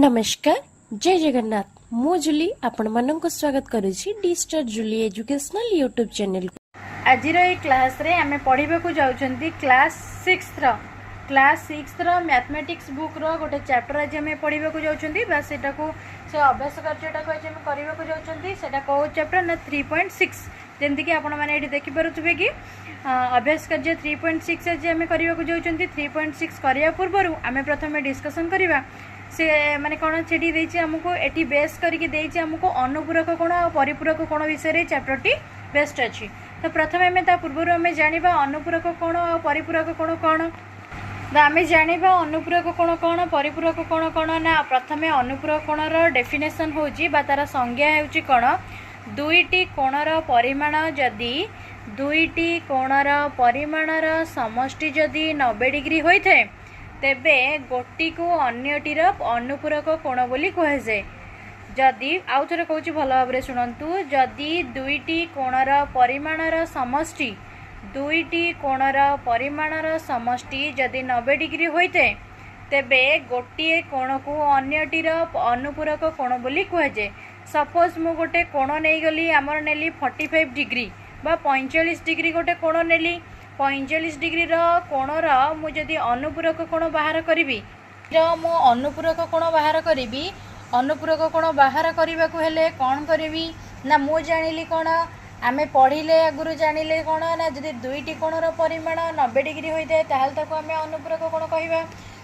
नमस्कार जय जगन्नाथ मु जुली आपण मानक स्वागत करुछि डिस्टर जुली एजुकेशनल यूट्यूब चैनल को। आज क्लास रे आमे पढ़िबा को जाउछंती क्लास 6 रो मैथमेटिक्स बुक रो गोटे चैप्टर आज आमे पढ़िबा को जाउछंती बा सेटा को से अभ्यास कार्यटा को आज आमे करबा को जाउछंती सेटा को चैप्टर ना 3.6 जेमति कि आपण माने एठी देखि परथुबे कि अभ्यास कार्य 3.6 आज आमे करबा को जाउछंती 3.6 करिया पूर्वरु आमे प्रथमे डिस्कशन करिबा से माने कोन छेडी देछि हमको एटी बेस करके देछि हमको अनुपूरक कोण और परिपूरक कोण विषय रे चैप्टर टी बेस्ट अछि। तो प्रथमे में ता पूर्व में जानिबा अनुपूरक कोण और परिपूरक कोण कोण तो आमे जानिबा अनुपूरक कोण कोण परिपूरक कोण कोण ना प्रथमे अनुपूरक कोण रो डेफिनेशन होछि बा तार संज्ञा हेउछि कोण दुईटी कोणर परिमाण जदि दुईटी कोणर परिमाणर समष्टि जदि 90 डिग्री होइथे तेबे गोटी को अन्यटीर अनुपूरक कोण बोली कह जाए। जदि आउ थे कहूँ भल भाव शुणु जदि दुईटी कोणर परिमाणर समष्टि दुईटी कोणर परिमाणर समष्टि जदि 90 डिग्री होइथे तेबे गोटे कोण को अन्यटीर अनुपूरक कोण बोली कह जाए। सपोज मु गोटे कोण नहीं गली आमर नेली 45 डिग्री बा 45 डिग्री गोटे कोण नेली 45 डिग्री कोणर मुझे अनुपूरक कोण बाहर करी मु अनुपूरक कोण बाहर करी अनुपूरक कोण बाहर करने को हेले कौन करी ना मु जानिली कौन आमे पढ़िले आगुरु जानिले कौन ना जदि दुईटी कोणर परिमाण 90 डिग्री होइते ताहाल ताको आमे अनुपूरक कोण कहिबा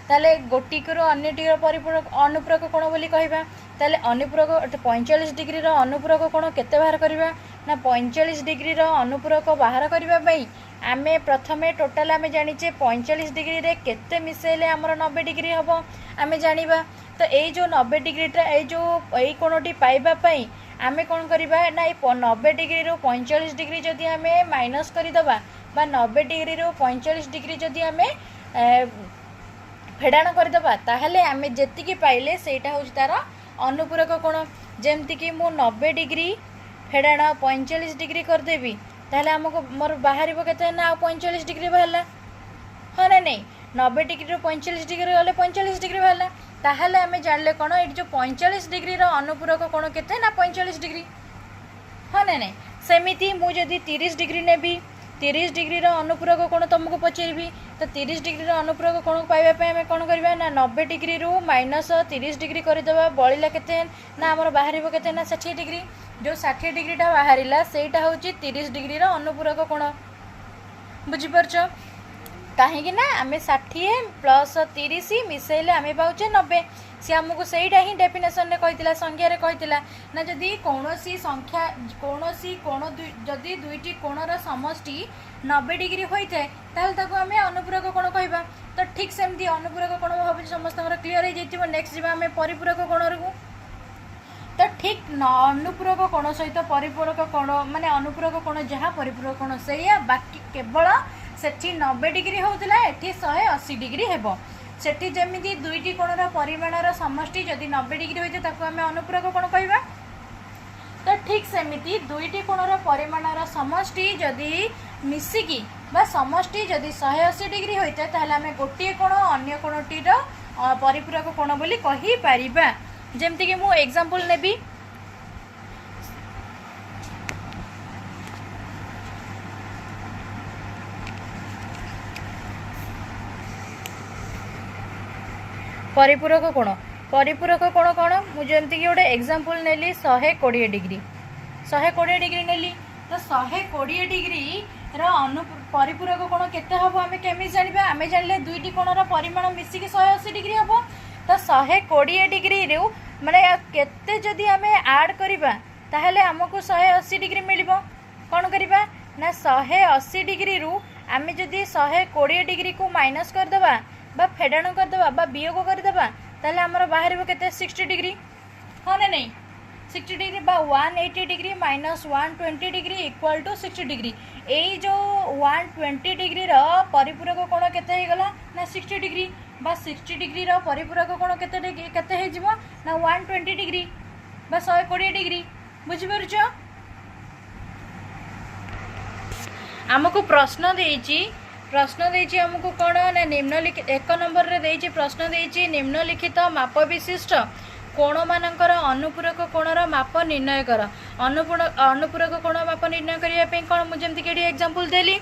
ताले गोटिकर अन्यटीर परिपूरक अनुपूरक कोण बोली कहिबा ताले अनुपूरक 45 डिग्री अनुपूरक कोण केते बाहर करबा ना 45 डिग्री अनुपूरक बाहर करबा पई आमे प्रथमे टोटाल आमे जानिचे 45 डिग्री रे केते मिसेले हमर 90 डिग्री हबो आमे जानिबा। तो ए जो 90 डिग्री ए जो एई कोणटी पाइबा पई आमे कोन करबा ना 90 डिग्री रो 45 डिग्री जदि आमे माइनस करि दबा बा 90 डिग्री रो 45 डिग्री जदि आमे फेडाण करदबा ताहले आमे जेतिकी पाइले सेटा होछि तार अनुपूरक कोण। जेमति कि मु 90 डिग्री फेडाण 45 डिग्री कर देबी ताहले हमको मोर बाहर केते ना 45 डिग्री बाहरला हाँ ना नहीं 90 डिग्री रो 45 डिग्री गले 45 डिग्री बाहरला ताहले आमे जानले कोन एठी जो 45 डिग्री रो अनुपूरक कोण केते ना 45 डिग्री हाँ ना नहीं। सेमिति मु जदी 30 डिग्री नेबी 30 डिग्री अनुपूरक कोण तुमको पचारि तो 30 डिग्री अनुपूरक कोण पाइबा आम कौन करवा ना 90 डिग्री रु माइनस 30 डिग्री करदेवा बलिला केते ना आमर बाहर केते ना 60 डिग्री जो 60 डिग्रीटा बाहरिला सेटा होची 30 डिग्री अनुपूरक कोण बुझिपारछ कहीं ना आम 60 प्लस 30 मिसेले आम पाचे 90 सी आमको सहीटा ही डेफिनेशन रे कही संख्या रे कही ना जदि कौन संख्या कौन कोण जदि दुईटी कोणर समष्टि 90 डिग्री होता है ताहले ताको आमे अनुपूरक कोण कहबा। तो ठीक सेमती अनुपूरक कोण भाव समस्त क्लीयर हो जाइए। नेक्स्ट जीवा आमे परिपूरक कोण को तो ठीक अनुपूरक कोण सहित परिपूरक कोण माने अनुपूरक कोण जहाँ परिपूरक कोण से बाकी केवल सेठी 90 डिग्री होता एठी 180 डिग्री हेबो सेठी जेमिति दुईटी कोणर परिमाणर समष्टि जदि 90 डिग्री होइते ताको आमे अनुपूरक कोण कहबा। तो ठीक सेमिति दुईटी कोणर परिमाणर समष्टि जदि मिसिकी बा समष्टि जदि 180 डिग्री होइते ताहले आमे गोटे कोण अन्य कोणटीर परिपूरक कोण बोली कहि परिबा। जेमति कि मु एग्जांपल नेबी परिपूरक कोण कौन मुझे गोटे एग्जांपल नेली 120 डिग्री 120 डिग्री नेली तो 120 डिग्री परिपूरक कोण केते हबो आमे केमि जानिबा आमे जानले दुईटी कोणर परिमाण मिसिकी 180 डिग्री हबो तो 120 डिग्री रे माने केते जदि आमे ऐड करबा ताहले हमको 180 डिग्री मिलिबो कोन करबा ना 180 डिग्री रु आमे जदि 120 डिग्री को माइनस कर देबा बा फेडाण करदेबा बा वियोग करदेबा ताहले हमर बाहर केते 60 डिग्री हाँ ना नहीं 60 डिग्री बा 180 degree minus 120 degree equal to 60 degree एई जो 120 डिग्री परिपूरक कोण केते हे गला ना 60 डिग्री बा 60 डिग्री परिपूरक कोण केते हे जिवो ना 120 डिग्री बा 120 डिग्री बुझि परछ। हमको प्रश्न देइछि हमको कौन ना निम्नलिखित 1 नंबर रे देइछि प्रश्न देइछि निम्नलिखित माप विशिष्ट कोण मानकर अनुपूरक कोणर माप निर्णय कर। अनुपूरक कोण माप निर्णय करने कौन मुझे ये एग्जांपल देली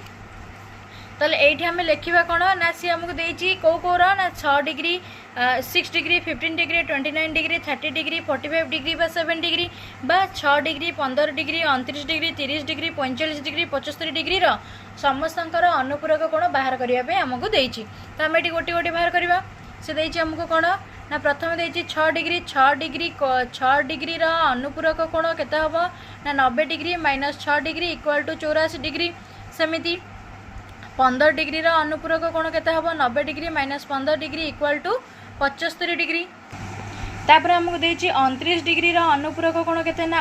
ताले एठी हमें लिखा कौन ना सी आमको देती कौ कौर ना 6 degree 6 degree 15 degree 29 degree 30 degree 45 degree बा 7 डिग्री बा 6 degree 15 degree 29 degree 30 degree 45 degree 75 degree समस्तंकर अनुपूरक कोण बाहर करने आमको देती। तो आम ये गोटे गोटे बाहर करवा से देती आमको कौन ना प्रथम देती 6 डिग्री 6 डिग्री अनुपूरक कोण केते हम ना 90 degree minus 6 degree equal to 84 degree. सेमिति 15 डिग्री अनुपूरक कोण केते हम 90 degree minus 15 degree equal to 75 degree. तापर हमको देती 29 डिग्री अनुपूरक कोण केते ना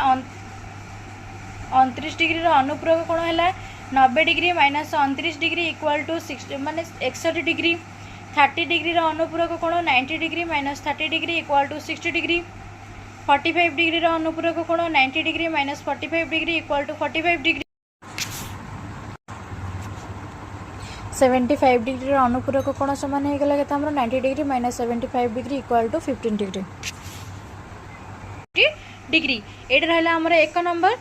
29 डिग्री अनुपूरक कोण है 90 degree minus 29 degree equal to 60 माने 61 डिग्री। 30 डिग्री अनुपूरक कोण 90 degree minus 30 degree equal to 60 degree. 45 degree अनुपूरक कोण 90 degree minus 45 degree equal to 45 degree. 75 degree अनुपूरक कोण समान हो गला केते हमर 90 degree minus 75 degree equal to 15 degree degree. एटा रहला हमर 1 नंबर।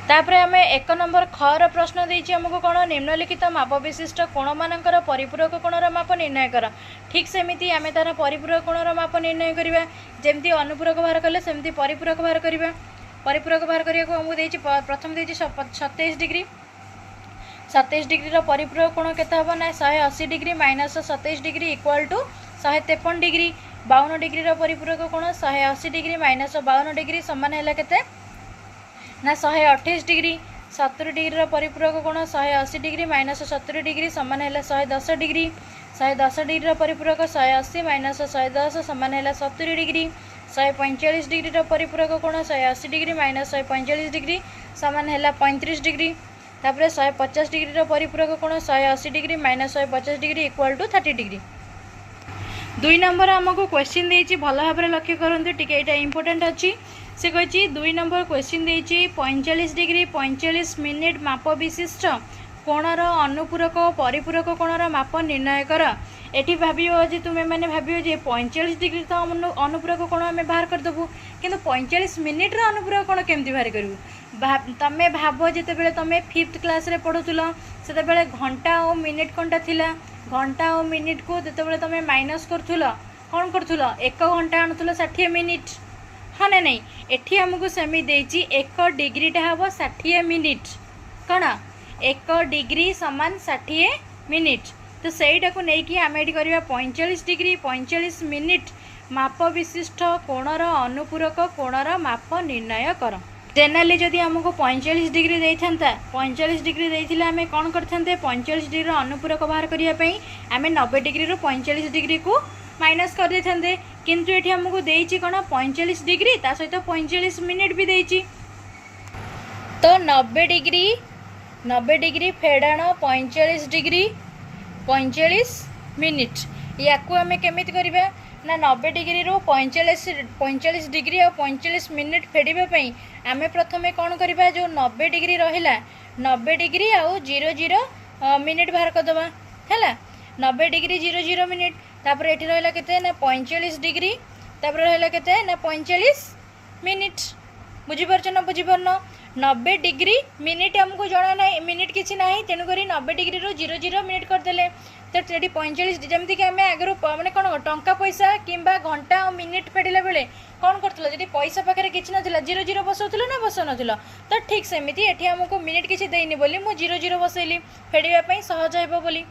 तापर आम 1 नंबर खर प्रश्न देछि हमको कोण निम्नलिखित माप विशिष्ट कोण मानकर परिपूरक कोणर माप निर्णय कर। ठीक सेमिति आम तार परिपूरक कोणर माप निर्णय करबा जेमति अनुपूरक बाहर कले सेमति परिपूरक बाहर करबा। परिपूरक बाहर करिया को हमको देछि प्रथम देछि 27 डिग्री 27 डिग्री परिपूरक कोण केते हम ना 180 degree minus 27 degree equal to 153 degree. 52 degree परिपूरक कोण 180 डिग्री माइनस 52 डिग्री समान है केते ना 128 डिग्री। 70 डिग्री परिपूरक कोण 180 डिग्री माइनस 70 डिग्री समान है 110 डिग्री। 110 डिग्री परिपूरक 180 माइनस 110 समान है 70 डिग्री। 145 डिग्री परिपूरक कोण 180 डिग्री माइनस 145 डिग्री समान है 35 डिग्री। तापर 150 डिग्री परिपूरक कोण 180 degree minus 150 degree equal to 30 degree. 2 number आमको क्वेश्चन देछि भल भाव लक्ष्य करंतु टिके एटा इंपोर्टेंट अछि। से कहि 2 नंबर क्वेश्चन देछि 45 डिग्री 45 मिनिट माप विशिष्ट कोणर अनुपूरक परिपूरक कोणर माप निर्णय कर। एठी भाबियो जे तुमे माने भाबियो जे 45 डिग्री तो अनुपूरक कोण आमे बाहर कर दबु किंतु 45 मिनिट रो अनुपूरक कोण केमति बाहर करबु। तमे भाबो जेते बेले तमे 5th क्लास रे पढुतुलो सेते बेले घंटा और मिनिट कोनटा थिला घंटा और मिनिट को जेते बेले तमे माइनस करथुलो कोन करथुलो 1 घंटा आनुथुलो 60 मिनिट हाँ ना नहीं। एठी हमको सेमी देछि 1 डिग्रीटा हम 60 मिनिट कौन 1 डिग्री समान 60 मिनिट। तो सहीटा को लेकिन आम ये करवा 45 डिग्री 45 मिनिट माप विशिष्ट कोणर अनुपूरक कोणर माप निर्णय कर। जेनराली जदि आमको 45 डिग्री देता 45 डिग्री देथिले आमे कौन करते 45 डिग्री अनुपूरक बाहर करने आम 90 डिग्री 45 डिग्री को माइनस कर देते किंतु ये आमको देछि कौन 45 डिग्री ता सहित 45 मिनिट भी देछि। तो 90 डिग्री फेडाण 45 डिग्री 45 मिनिट या आम केमी करवा ना 90 डिग्री 45 डिग्री और 45 मिनिट फेड़ापी आम प्रथम कौन करवा जो 90 डिग्री रहा 90 डिग्री आउ 00 मिनिट बाहर करदे है 90 डिग्री 00 मिनिट तापर ये रहा के ना 45 डिग्री तापर रहा के ना 45 मिनिट बुझीपार ना बुझीपार 90 डिग्री मिनिट आमको जना ना मिनिट किसी ना तेणुक 90 डिग्री 00 मिनिट करदे तो ये 45 जमीक आम आगे मैंने कौन टंका पैसा कि घंटा और मिनिट फेड़ला बेले कौन कर पैसा पाखे किसी ना 00 बसाऊल ना बसाऊ ना तो ठीक सेमती ये आमको मिनिट किसी देनी बोली मुझे 00 बसैली फेड़ापी सहज हो बोली।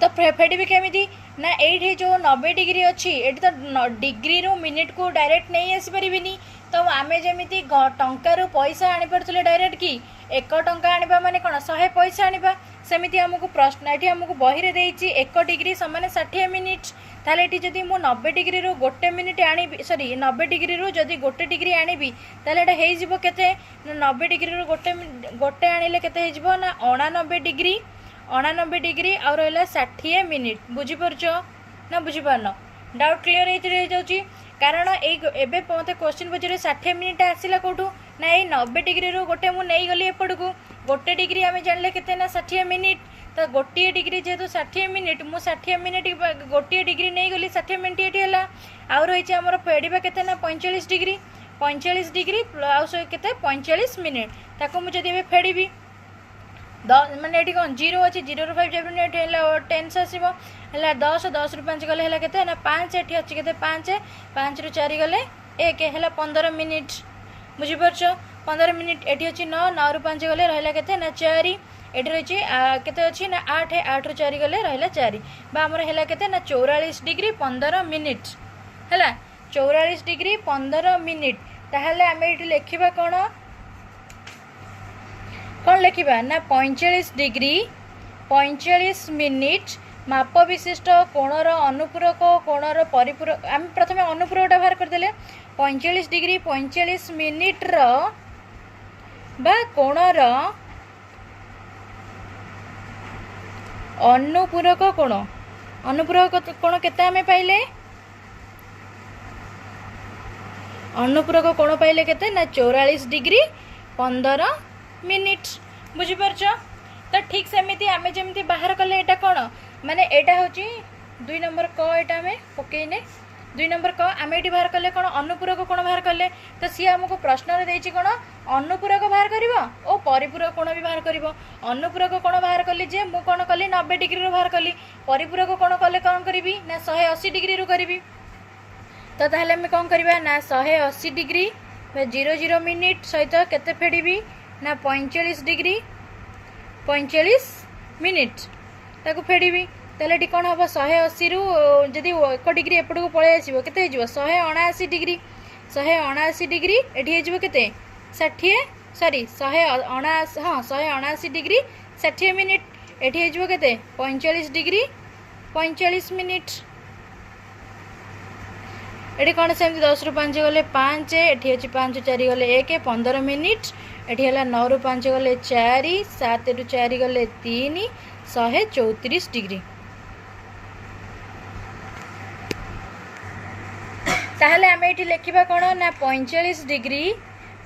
तो फेड़बी केमी ना ये जो 90 डिग्री अच्छी ये तो डिग्री रू मिनिट को डायरेक्ट नहीं आसीपारे तो आम जमी टंकार पैसा आनीपारे डायरेक्ट कि 1 टंका आने माने कौन 100 पैसा आने सेमती आमको प्रश्न ये आमको बही देती 1 डिग्री समान 60 मिनिट ताले ये जदि मु 90 डिग्री रू 1 मिनिट आनी सॉरी 90 डिग्री रू जदि 1 डिग्री आनीबी ताले एटा हो केते 90 डिग्री रू गोटे आनिले केते हो ना 89 डिग्री और रहा 60 मिनिट बुझीपार ना बुझीपार डाउट क्लीयर हो जाऊँगी कारण एबे मत क्वेश्चन पचारे 60 मिनिट आसला कौटू ना ये 90 डिग्री रू गोटे मुझे गली एपट को 1 डिग्री आम जानले के 60 मिनिट तो गोटे डिग्री जेहेतु 60 मिनिट मु 60 मिनिट गोटे डिग्री नहीं गली 60 मिनिट ये है आउ रही आमर फेड़ा के 45 डिग्री 45 डिग्री के 45 मिनिट ताको मुझे फेड़ी माने ये कौन जीरो अच्छी 0 ରୁ 5 जाए 10 आसो है 10 10 ରୁ 5 गले है के 5 ये अच्छी के 5 5 ରୁ 4 गले 1 है 15 मिनिट बुझीपार 15 मिनिट ये अच्छी 9 9 ରୁ 5 गले रहा के 4 ये रही के अच्छी ना 8 8 ରୁ 4 गले रहा 4 आमर है के 44 डिग्री 15 मिनिट है 44 डिग्री 15 मिनिट ताहले आम ये लिखा कौन लिखा ना 45 डिग्री 45 मिनिट माप विशिष्ट कोणर अनुपूरक कोणर परिपूरक आम प्रथम अनुपूरक बाहर करदे 45 डिग्री 45 मिनिट बा कोणर अनुपूरक कोण अनुपूरक कोण केते आमे पाइले अनुपूरक कोण पाइले केते ना 44 डिग्री 15 मिनिट बुझीपार तो ठीक सेमती आम जमी बाहर कले यहाँ कौन माने यहाँ हूँ 2 नंबर क यहाँ आम पकईने 2 नंबर क आम ये बाहर कले कौन अनुपूरक कोण बाहर कले तो सी आमको प्रश्न देती कौन अनुपूरक बाहर कर और परिपूरक कोण भी बाहर कर अनुपूरक कोण बाहर कली जे मु कौन कली 90 डिग्री बाहर कली परिपूरक कोण कले कौन करी ना 180 डिग्री करी तो ताहले आम कौन करवा ना 180 डिग्री 00 मिनिट सहित केते फेड़ी ना 45 डिग्री 45 मिनिट ताको फेड़ी तेल कौन हम 180 रु जदि 1 डिग्री एपट को पलि आसो के 179 डिग्री 179 डिग्री ये के 60 सॉरी 179 हाँ 179 डिग्री 60 मिनिट ये के 45 डिग्री 45 मिनिट ये कौन सेमती 10 ରୁ 5 गले 5 ये अच्छी 5 ରୁ 4 गले 1 15 मिनिट ये है 9 ରୁ 5 गले 4 7 ରୁ 4 गले 3 134 डिग्री ताहले आम ये लिखा कौन ना 45 डिग्री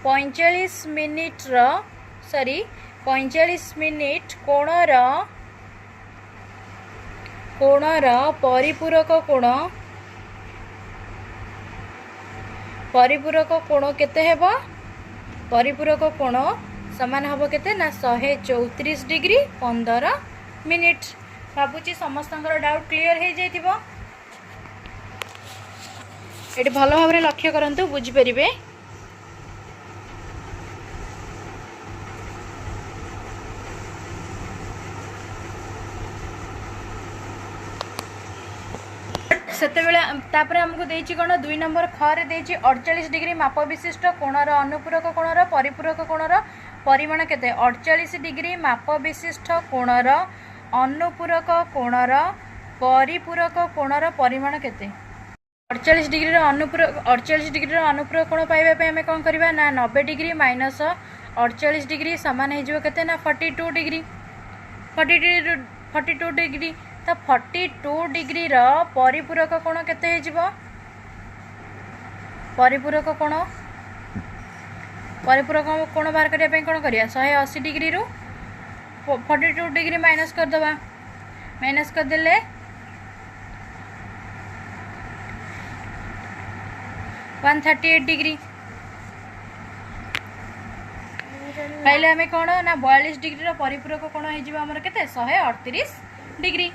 45 मिनिट सॉरी 45 मिनिट कोणर परिपूरक कोण केते हेबो परिपूरक कोण समान हम केते ना 134 डिग्री 15 मिनिट भावुची समस्त डाउट क्लियर हो जाइथिबो ये भल भाव लक्ष्य करंतु बुझी परिबे सेतेबेले आमको देछि कोन 2 नंबर खरे देछि 48 डिग्री माप विशिष्ट कोणर अनुपूरक कोणर परिपूरक कोणर परिमाण केते 48 डिग्री माप विशिष्ट कोणर अनुपूरक कोणर परिपूरक कोणर परिमाण केते 48 डिग्री अनुपूरक 48 डिग्री अनुपूरक कोण पाइबा पे हमें कौन करबा ना 90 डिग्री माइनस 48 डिग्री समान हो केते ना 42 डिग्री 42 डिग्री तो 42 डिग्री परिपूरक कोण केते हेजिबो परिपूरक कोण बाहर करिया पे कोण करिया 180 डिग्री रु 42 डिग्री माइनस कर दबा माइनस कर देले 138 डिग्री पहले हमें कौन ना 42 डिग्री परिपूरक कोण हो आमर केते 138 डिग्री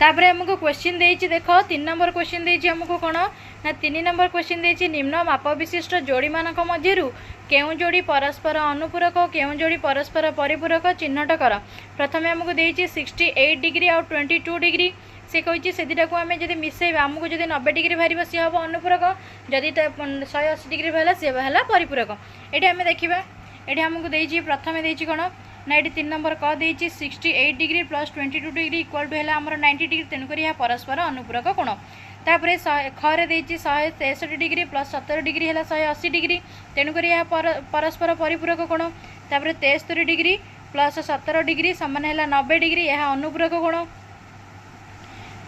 तापर हमको क्वेश्चन देछि देखो 3 नंबर क्वेश्चन देछि हमको कोण ना 3 नंबर क्वेश्चन देछि निम्न माप विशिष्ट जोड़ी मानक मध्यरु केउ जोड़ी परस्पर अनुपूरक केउ जोड़ी परस्पर परिपूरक चिन्हट कर प्रथम हमको देछि 68 डिग्री और 22 डिग्री से कही से दुटा को आम जब मिसेबा आमको जब 90 डिग्री बाहर सी हम अनुपूरक जदि 180 डिग्री बाहर सी है परिपूरक ये आम देखा ये आमको देछि प्रथम देछि कोण ना ये 3 नंबर क देछि 68 degree plus 22 degree equal to है आमर 90 डिग्री तेणुक यह परस्पर अनुपूरक कोण तापर खरे देछि 163 डिग्री प्लस 70 डिग्री है 180 डिग्री तेणुक यह परस्पर परिपूरक कोण तापर 73 डिग्री प्लस 17 डिग्री सामान है 90 डिग्री यह अनुपूरक कोण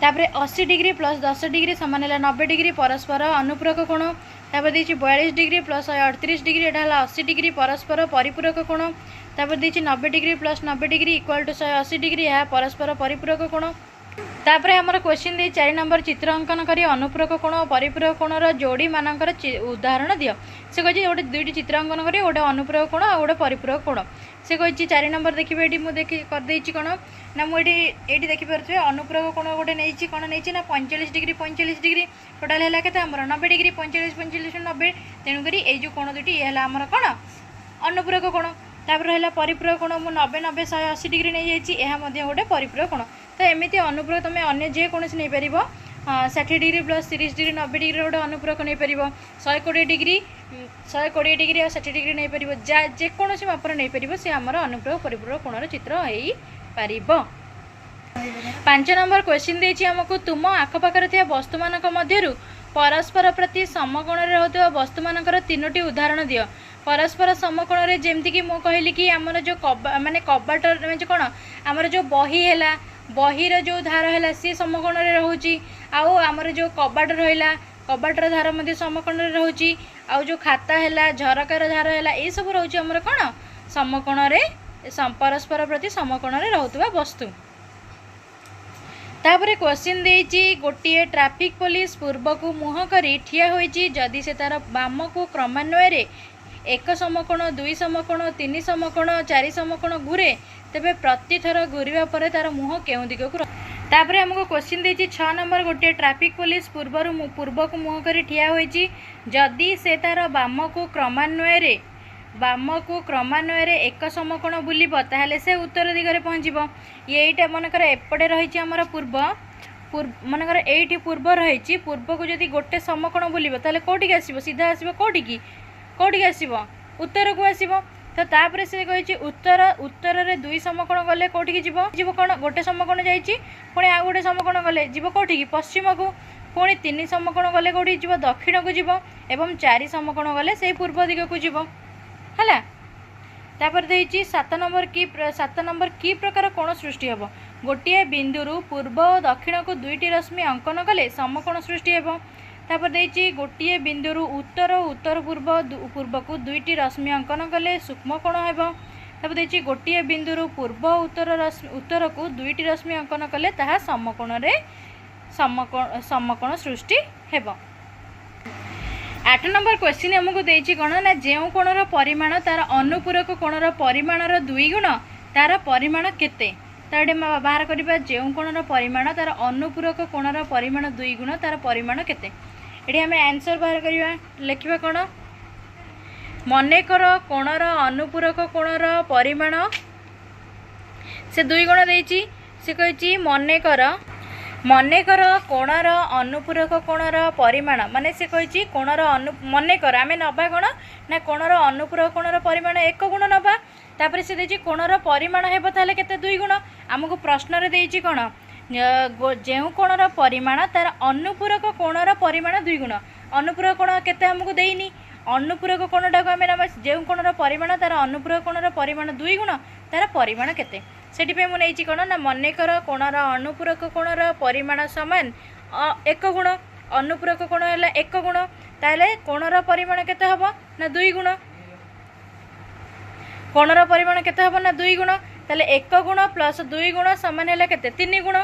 तापर 80 डिग्री प्लस 10 डिग्री सामान है 90 डिग्री परस्पर अनुपूरक कोण तापर देछि 42 डिग्री प्लस 38 डिग्री एटा है 80 डिग्री परस्पर परिपूरक कोण तापर देछि 90 degree plus 90 degree equal to 180 degree यह परस्पर परिपूरक कोण। तापर हमर क्वेश्चन दे 4 नंबर चित्र अंकन करी अनुपूरक कोण और परिपूरक कोणर जोड़ी मानकर उदाहरण दियो। से कहि गोटे दुईटी चित्र अंकन करी गोटे अनुपूरक कोण और गोटे परिपूरक कोण। से कहि 4 नंबर देखिबे एटी मु देखि कर देछि कोण ना मु एटी देखि परथि अनुपूरक कोण गोटे नेछि कोण नेछि ना 45 डिग्री टोटल हैला केते हमर 90 डिग्री 45 90 तेनु करी ए जो कोण दुटी ये हैला हमर कोण अनुपूरक कोण। तापर है परिपूरक कोण मु 90 90 180 डिग्री नहीं जाइए यह गोटे परिपूरक कोण। तो एमती अनुपूरक तुम अन्य जेकोसी नहीं पार 60 डिग्री प्लस 30 डिग्री 90 डिग्री गोटे अनुपूरक नहीं पार 120 डिग्री 120 डिग्री और 60 डिग्री नहीं पार जेकोसी मापर नहीं पार सी आमर अनुपूरक परिपूरक कोणर चित्र हो पार। 5 नंबर क्वेश्चन देछि हमको तुम आखपाखर थिया वस्तु मानक मध्यरु परस्पर प्रति समकोण रे होतबा वस्तु मानकर 3टी उदाहरण दियो। परस्पर समकोण रे जेमति कि मु कहली कि हमर जो माने कबाट माने कोन हमर जो बही हैला बहीर जो धार हैला सी समकोण रे रहउची आउ हमर जो कबाट रहिला कबाटर धार मध्ये समकोण रे रहउची आउ जो खाता हैला झरकार धार हैला ए सब रहउची हमर कोन समकोण रे परस्पर प्रति समकोण रे रहउतबा वस्तु। तापरे क्वेश्चन देछि गोटिए ट्रैफिक पुलिस पूर्व को मुह करी ठिया होईची जदि से तार बाम को क्रमान्वय रे 1 समकोण 2 समकोण 3 समकोण 4 समकोण घुरे तेबे प्रति थर घुरिबा परे तार मुह केउ दिग को। तापरे हमको क्वेश्चन देछि 6 नंबर गोटिए ट्रैफिक पुलिस पूर्व को मुह करी ठिया होईची जदि से तार बाम को क्रमान्वय रे 1 समकोण बुलिब ताहले से उत्तर दिगरे पहुँचब। येटा मनकर एपटे रही आमर पूर्व मनकर एटी पूर्व रही पूर्व को जदि गोटे समकोण बुलिब ताहले कोठी आसीबो सीधा आसीबो कोठी आसीबो उत्तर को आसीबो। तो तापरे से कहिछि उत्तर रे 2 समकोण गले कोठी जीवो कोन गोटे समकोण जाईछि पुणी आ गोटे समकोण गले जीवो कोठी पश्चिम को पुणी 3 समकोण गले कोठी जीवो दक्षिण को जीवो एवं 4 समकोण गले से पूर्व दिग को जीवो हला। तापर देछि 7 नंबर की प्रकार कोण सृष्टि हेबो गोटिए बिंदुरु पूर्व और दक्षिण को 2टी रश्मि अंकन कले समकोण सृष्टि हेबो। तापर देछि गोटिए बिंदुरु उत्तर पूर्व को 2टी रश्मि अंकन कले सूक्ष्म कोण हेबो। तापर देछि गोटिए बिंदुरु पूर्व उत्तर को 2टी रश्मि अंकन कले ताहा समकोण रे समकोण सृष्टि हेबो। 8 नंबर क्वेश्चन हमको देछि कोण ना जेउ कोणर परिमाण तार अनुपूरक कोणर परिमाणर 2 गुण तार परिमाण केते ताडे बाहर करिबा जेउ कोणर परिमाण तार अनुपूरक कोणर परिमाण 2 गुण तार परिमाण केते। एठी हमें आंसर बाहर करिबा लिखिबा कोण मने कर कोणर अनुपूरक कोणर परिमाण से 2 गुण देछि से कहिछि मने कर कोणर अनुपूरक कोणर परिमाण माने से कहिछि कोणर मने कर आमे नबा कोण ना कोणर अनुपूरक कोणर परिमाण 1 गुण नबा तापर से देछि कोणर परिमाण हेबो ताले केते 2 गुण हमको प्रश्न रे देछि कोण जेउ कोणर परिमाण तार अनुपूरक कोणर परिमाण 2 गुण अनुपूरक कोण केते हमको देइनी अनुपूरक कोणटा को आमे नबा जेउ कोणर परिमाण तार अनुपूरक कोणर परिमाण 2 गुण तार परिमाण केते सेठी मु नहीं कोण ना मने कर कोणर अनुपूरक कोणर परिमाण समान 1 गुण अनुपूरक कोण है 1 गुण ताले कोणर परिमाण केते हबो ना 2 गुण कोणर परिमाण केते हबो ना 2 गुण ताले 1 गुण प्लस 2 गुण समान है केते 3 गुण।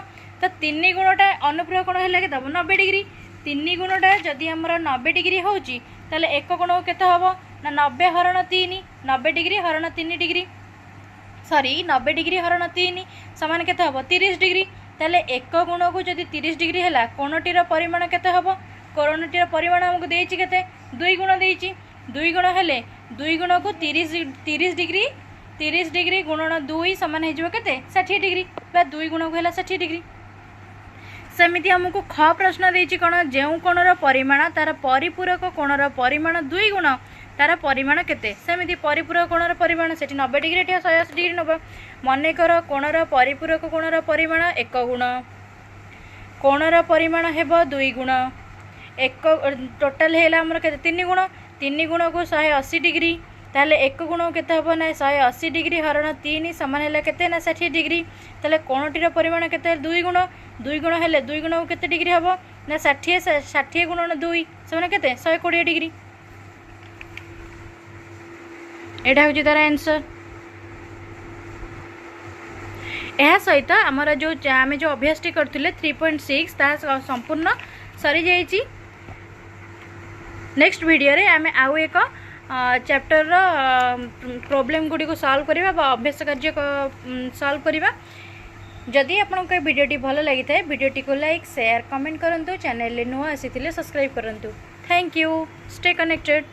तो 3 गुणटा अनुपूरक कोण है केते 90 डिग्री 3 गुणटा जदि हमर 90 डिग्री होउची ताले 1 गुण केते हबो ना 90 हरण 3 90 डिग्री हरण 3 डिग्री सॉरी 90 डिग्री हरण 3 समान केते हबो 30 डिग्री ताले 1 गुण को जदि 30 डिग्री हैला कोणटीर परिमाण केते हबो कोणटीर परिमाण हमको देइछि केते 2 गुण देइछि 2 गुण हेले 2 गुण को 30 डिग्री गुणन 2 समान हे जिवो केते 60 डिग्री बा 2 गुण को हैला 60 डिग्री। सेमिति हमको ख प्रश्न देइछि कोन जेउ कोणर परिमाण तार परिपूरक कोणर परिमाण 2 गुण तार परिमाण केते सेमिति परिपूरक कोणर परिमाण सेठी 90 डिग्री एठी 180 डिग्री नबा मने कर कोणर परिपूरक कोणर परिमाण 1 गुण कोणर परिमाण हेबो 2 गुण 1 टोटल हेला हमर केते 3 गुण को 180 डिग्री ताले 1 गुण केते हबो ना 180 डिग्री हरण 3 समान हेला केते ना 60 डिग्री ताले कोणटीर परिमाण केते 2 गुण हेले 2 गुण केते डिग्री हबो ना 60 गुणन 2 समान केते 120 डिग्री एटा हो तार आंसर। ଏହା ସହିତ ଆମର जो आम जो अभ्यासटी करथिले 3.6 ता संपूर्ण सरी जाइछि। नेक्स्ट वीडियो रे आम आउ एक चैप्टर रो प्रॉब्लम गुडी को सॉल्व करिबा बा अभ्यास कार्य सॉल्व करिबा। जदि आपको वीडियोटी भल लगी थाए वीडियोटी को लाइक शेयर कमेंट करंतु, चैनल नुआ आसी सब्सक्राइब करंतु। Thank you, stay connected.